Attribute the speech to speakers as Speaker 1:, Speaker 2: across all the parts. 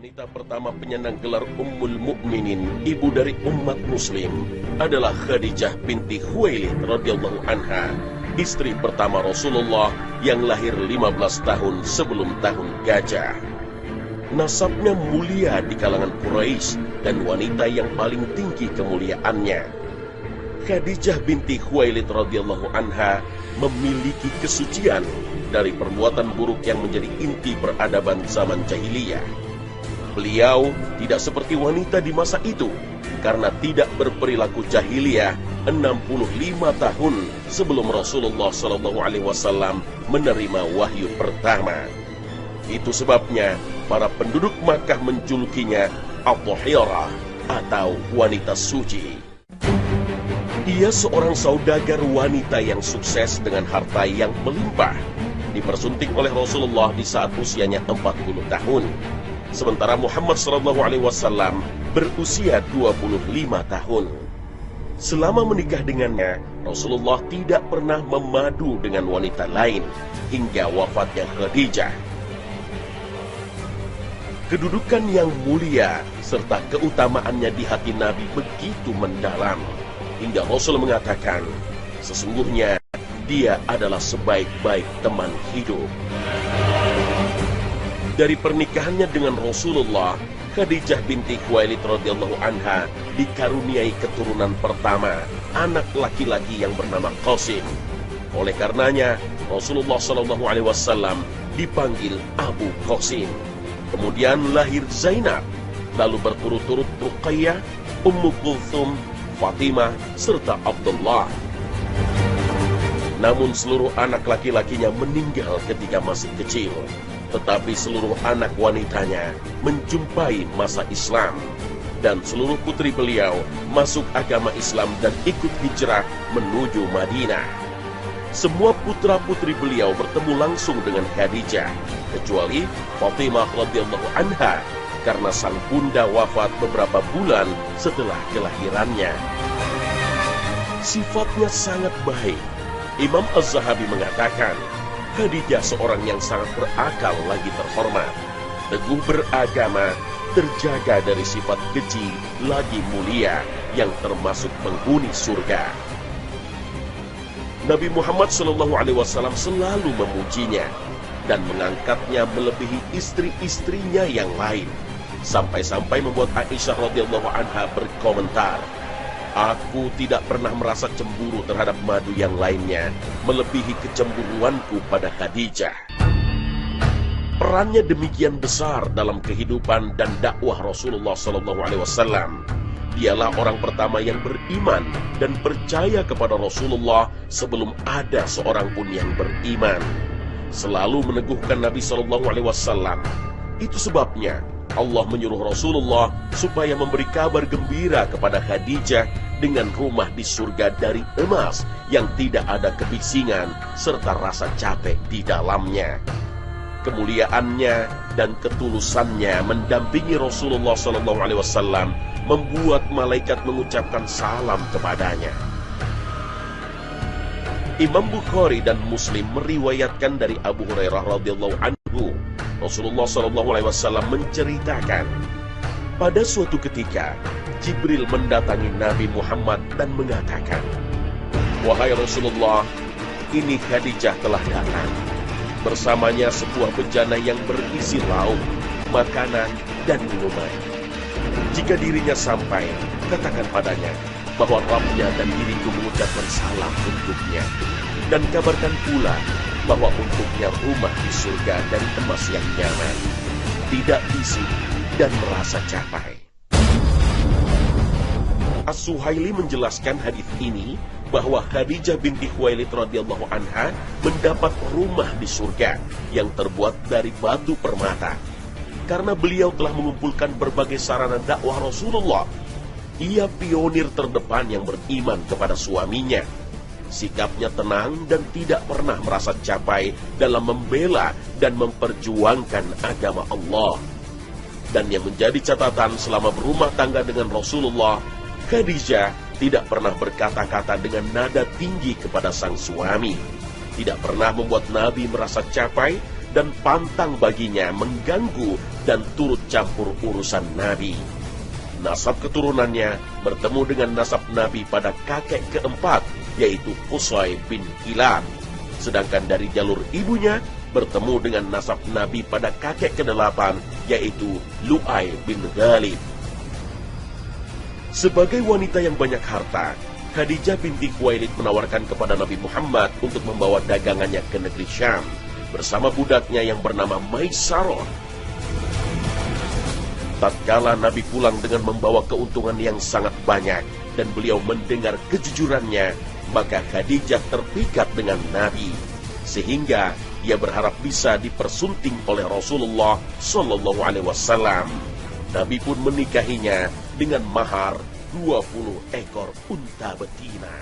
Speaker 1: Wanita pertama penyandang gelar Ummul Mukminin, ibu dari umat muslim, adalah Khadijah binti Khuwailid radhiyallahu anha, istri pertama Rasulullah yang lahir 15 tahun sebelum tahun gajah. Nasabnya mulia di kalangan Quraisy dan wanita yang paling tinggi kemuliaannya. Khadijah binti Khuwailid radhiyallahu anha memiliki kesucian dari perbuatan buruk yang menjadi inti peradaban zaman jahiliyah. Beliau tidak seperti wanita di masa itu karena tidak berperilaku jahiliyah 65 tahun sebelum Rasulullah SAW menerima wahyu pertama. Itu sebabnya para penduduk Makkah menjulukinya At-Tahirah atau wanita suci. Dia seorang saudagar wanita yang sukses dengan harta yang melimpah, dipersunting oleh Rasulullah di saat usianya 40 tahun. Sementara Muhammad SAW berusia 25 tahun. Selama menikah dengannya, Rasulullah tidak pernah memadu dengan wanita lain hingga wafatnya Khadijah. Kedudukan yang mulia serta keutamaannya di hati Nabi begitu mendalam hingga Rasul mengatakan, sesungguhnya dia adalah sebaik-baik teman hidup. Dari pernikahannya dengan Rasulullah, Khadijah binti Khuwailid radhiyallahu anha dikaruniai keturunan pertama, anak laki-laki yang bernama Qasim. Oleh karenanya, Rasulullah SAW dipanggil Abu Qasim. Kemudian lahir Zainab, lalu berturut-turut Ruqayyah, Ummu Kulthum, Fatimah, serta Abdullah. Namun seluruh anak laki-lakinya meninggal ketika masih kecil. Tetapi seluruh anak wanitanya menjumpai masa Islam. Dan seluruh putri beliau masuk agama Islam dan ikut hijrah menuju Madinah. Semua putra-putri beliau bertemu langsung dengan Khadijah, kecuali Fatimah radhiyallahu anha, karena sang bunda wafat beberapa bulan setelah kelahirannya. Sifatnya sangat baik. Imam Az-Zahabi mengatakan, Khadijah seorang yang sangat berakal lagi terhormat, teguh beragama, terjaga dari sifat keji, lagi mulia, yang termasuk penghuni surga. Nabi Muhammad SAW selalu memujinya dan mengangkatnya melebihi istri-istrinya yang lain, sampai-sampai membuat Aisyah radhiyallahu anha berkomentar, "Aku tidak pernah merasa cemburu terhadap madu yang lainnya melebihi kecemburuanku pada Khadijah." Perannya demikian besar dalam kehidupan dan dakwah Rasulullah SAW. Dialah orang pertama yang beriman dan percaya kepada Rasulullah sebelum ada seorang pun yang beriman. Selalu meneguhkan Nabi SAW. Itu sebabnya Allah menyuruh Rasulullah supaya memberi kabar gembira kepada Khadijah dengan rumah di surga dari emas yang tidak ada kebisingan serta rasa capek di dalamnya. Kemuliaannya dan ketulusannya mendampingi Rasulullah SAW membuat malaikat mengucapkan salam kepadanya. Imam Bukhari dan Muslim meriwayatkan dari Abu Hurairah radhiyallahu anhu, Rasulullah SAW menceritakan, pada suatu ketika Jibril mendatangi Nabi Muhammad dan mengatakan, "Wahai Rasulullah, ini Khadijah telah datang. Bersamanya sebuah bejana yang berisi lauk, makanan, dan minuman. Jika dirinya sampai, katakan padanya bahwa Rabbnya dan diriku mengucapkan salam untuknya. Dan kabarkan pula bahwa untuknya rumah di surga dari emas yang nyaman, tidak bising dan merasa capai." As-Suhaili menjelaskan hadis ini bahwa Khadijah binti Khuwailid radhiyallahu anha mendapat rumah di surga yang terbuat dari batu permata. Karena beliau telah mengumpulkan berbagai sarana dakwah Rasulullah, ia pionir terdepan yang beriman kepada suaminya. Sikapnya tenang dan tidak pernah merasa capai dalam membela dan memperjuangkan agama Allah. Dan yang menjadi catatan selama berumah tangga dengan Rasulullah, Khadijah tidak pernah berkata-kata dengan nada tinggi kepada sang suami, tidak pernah membuat Nabi merasa capai, dan pantang baginya mengganggu dan turut campur urusan Nabi. Nasab keturunannya bertemu dengan nasab Nabi pada kakek keempat, yaitu Qusay bin Kilab. Sedangkan dari jalur ibunya bertemu dengan nasab Nabi pada kakek ke-8, yaitu Lu'ay bin Ghalib. Sebagai wanita yang banyak harta, Khadijah binti Khuwailid menawarkan kepada Nabi Muhammad untuk membawa dagangannya ke negeri Syam bersama budaknya yang bernama Maisarah. Tatkala Nabi pulang dengan membawa keuntungan yang sangat banyak dan beliau mendengar kejujurannya, maka Khadijah terpikat dengan Nabi, sehingga ia berharap bisa dipersunting oleh Rasulullah Shallallahu Alaihi Wasallam. Nabi pun menikahinya dengan mahar 20 ekor unta betina.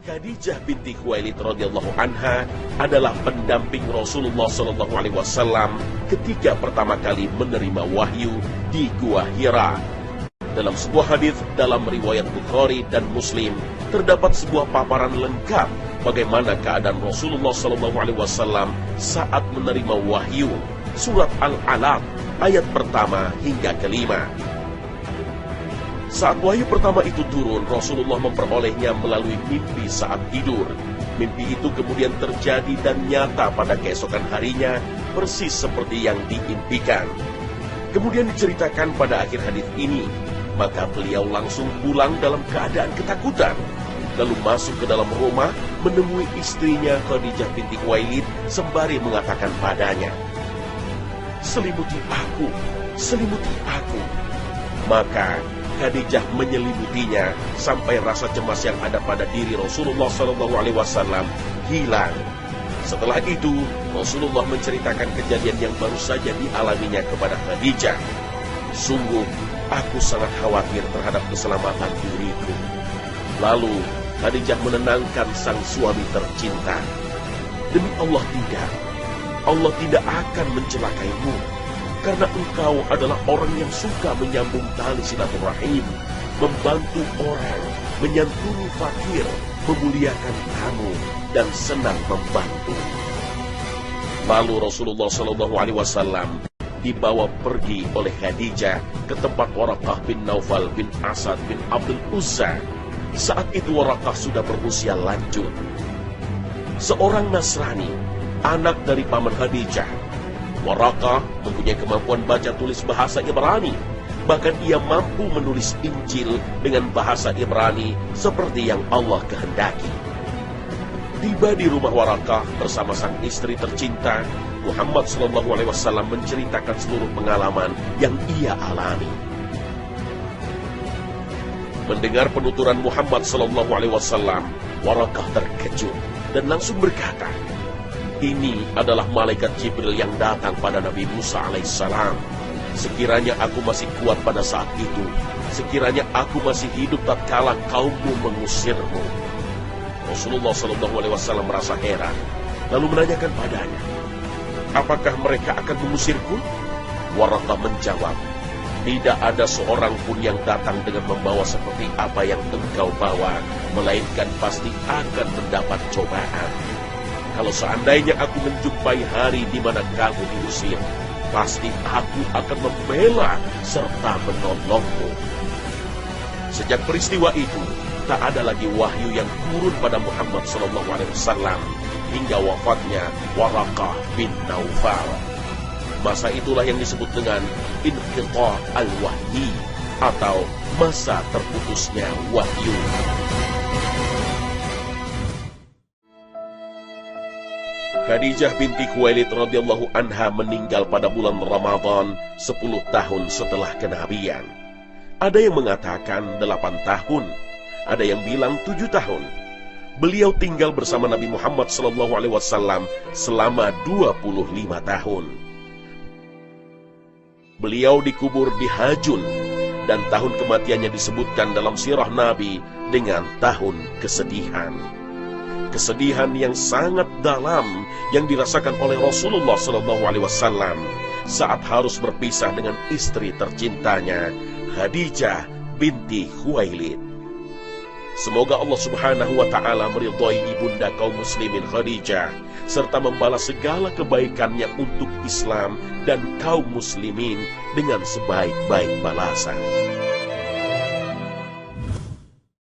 Speaker 1: Khadijah binti Khuwailid radhiyallahu anha adalah pendamping Rasulullah Shallallahu Alaihi Wasallam ketika pertama kali menerima wahyu di Gua Hira. Dalam sebuah hadis dalam riwayat Bukhari dan Muslim terdapat sebuah paparan lengkap bagaimana keadaan Rasulullah Shallallahu Alaihi Wasallam saat menerima wahyu surat Al-Alaq ayat pertama hingga kelima. Saat wahyu pertama itu turun, Rasulullah memperolehnya melalui mimpi saat tidur. Mimpi itu kemudian terjadi dan nyata pada keesokan harinya, persis seperti yang diimpikan. Kemudian diceritakan pada akhir hadis ini, maka beliau langsung pulang dalam keadaan ketakutan, lalu masuk ke dalam rumah menemui istrinya Khadijah binti Khuwailid sembari mengatakan padanya, "Selimuti aku, selimuti aku." Maka Khadijah menyelimutinya sampai rasa cemas yang ada pada diri Rasulullah SAW hilang. Setelah itu, Rasulullah menceritakan kejadian yang baru saja dialaminya kepada Khadijah. "Sungguh, aku sangat khawatir terhadap keselamatan diriku." Lalu, Khadijah menenangkan sang suami tercinta. "Demi Allah tidak. Allah tidak akan mencelakaimu. Karena engkau adalah orang yang suka menyambung tali silaturahim, membantu orang, menyantuni fakir, memuliakan tamu, dan senang membantu." Lalu Rasulullah SAW dibawa pergi oleh Khadijah ke tempat Waraqah bin Naufal bin Asad bin Abdul Uzza. Saat itu Waraqah sudah berusia lanjut. Seorang Nasrani, anak dari paman Khadijah. Waraqah mempunyai kemampuan baca tulis bahasa Ibrani. Bahkan ia mampu menulis Injil dengan bahasa Ibrani seperti yang Allah kehendaki. Tiba di rumah Waraqah bersama sang istri tercinta, Muhammad SAW menceritakan seluruh pengalaman yang ia alami. Mendengar penuturan Muhammad SAW, Waraqah terkejut dan langsung berkata, "Ini adalah malaikat Jibril yang datang pada Nabi Musa alaihissalam. Sekiranya aku masih kuat pada saat itu, sekiranya aku masih hidup tatkala kaummu mengusirmu." Rasulullah SAW merasa heran, lalu menanyakan padanya, "Apakah mereka akan mengusirku?" Waraqah menjawab, "Tidak ada seorang pun yang datang dengan membawa seperti apa yang engkau bawa, melainkan pasti akan mendapat cobaan. Kalau seandainya aku menjumpai hari di mana kamu diusir, pasti aku akan membela serta menolongmu." Sejak peristiwa itu, tak ada lagi wahyu yang turun pada Muhammad SAW hingga wafatnya Waraqah bin Naufal. Masa itulah yang disebut dengan inqita' al-wahyi atau masa terputusnya wahyu. Khadijah binti Khuwailid radhiyallahu anha meninggal pada bulan Ramadan 10 tahun setelah kenabian. Ada yang mengatakan 8 tahun, ada yang bilang 7 tahun. Beliau tinggal bersama Nabi Muhammad SAW selama 25 tahun. Beliau dikubur di Hajun, dan tahun kematiannya disebutkan dalam sirah Nabi dengan tahun kesedihan. Kesedihan yang sangat dalam yang dirasakan oleh Rasulullah SAW saat harus berpisah dengan istri tercintanya, Khadijah binti Khuwailid. Semoga Allah Subhanahu wa Ta'ala meridhai ibunda kaum muslimin Khadijah, serta membalas segala kebaikannya untuk Islam dan kaum muslimin dengan sebaik-baik balasan.